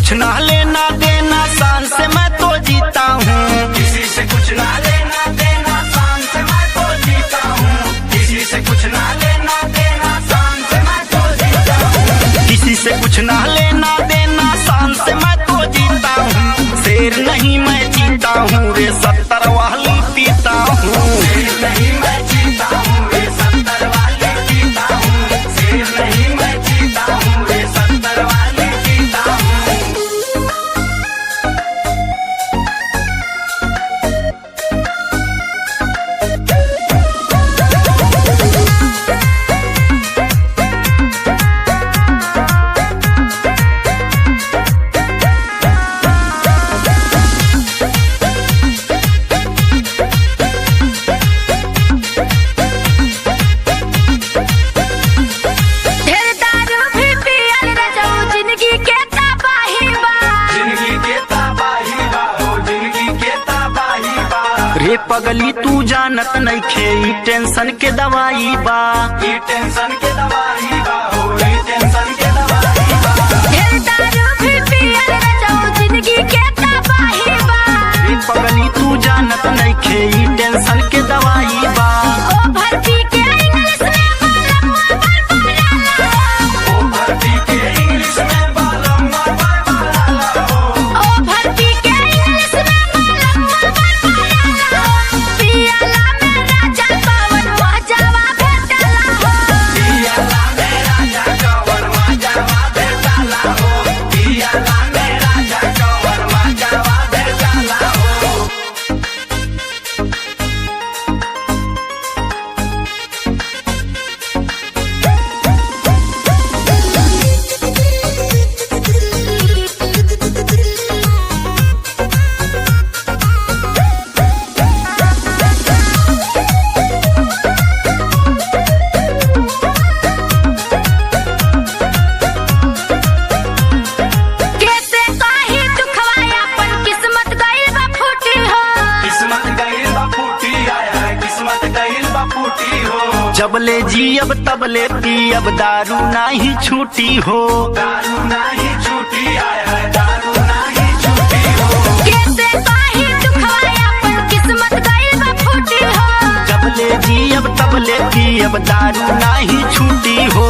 कुछ ना लेना देना, शान से मैं तो जीता हूँ। किसी से कुछ ना लेना देना, शान से मैं तो जीता हूँ। किसी से कुछ ना लेना देना, शान से मैं तो जीता हूँ। किसी से कुछ ना लेना देना, शान से मैं तो जीता हूँ। शेर नहीं मैं जीता हूँ रे, 70 वाली पीता हूँ। शेर नहीं मैं जीता हूँ रे, 70 वाली पीता हूँ। शेर नहीं मैं जीता हूँ रे, 70 वाली पीता हूँ। रे पगली तू जानत नइखे, ई टेंशन के दवाई बा। ये टेंशन के दवाई बा हो, ये टेंशन के दवाई बा। रे पगली तू जानत नइखे, ई टेंशन के दवाई बा। ओ भर्ती के इंग्लिश में बालम्मा बाला हो। पियाला में राजा कवर माजावा भेटाला हो। पियाला में राजा कवर माजावा भेटाला हो। किस्मत गइल बा फूटी, आया है किस्मत गइल बा फूटी हो। जबले जियब तबले पियब, दारू नाही छूटी हो। दारू नहीं छूटी, आया है दारू नहीं छूटी हो। जबले जियब तबले पियब, दारू नाही छूटी हो।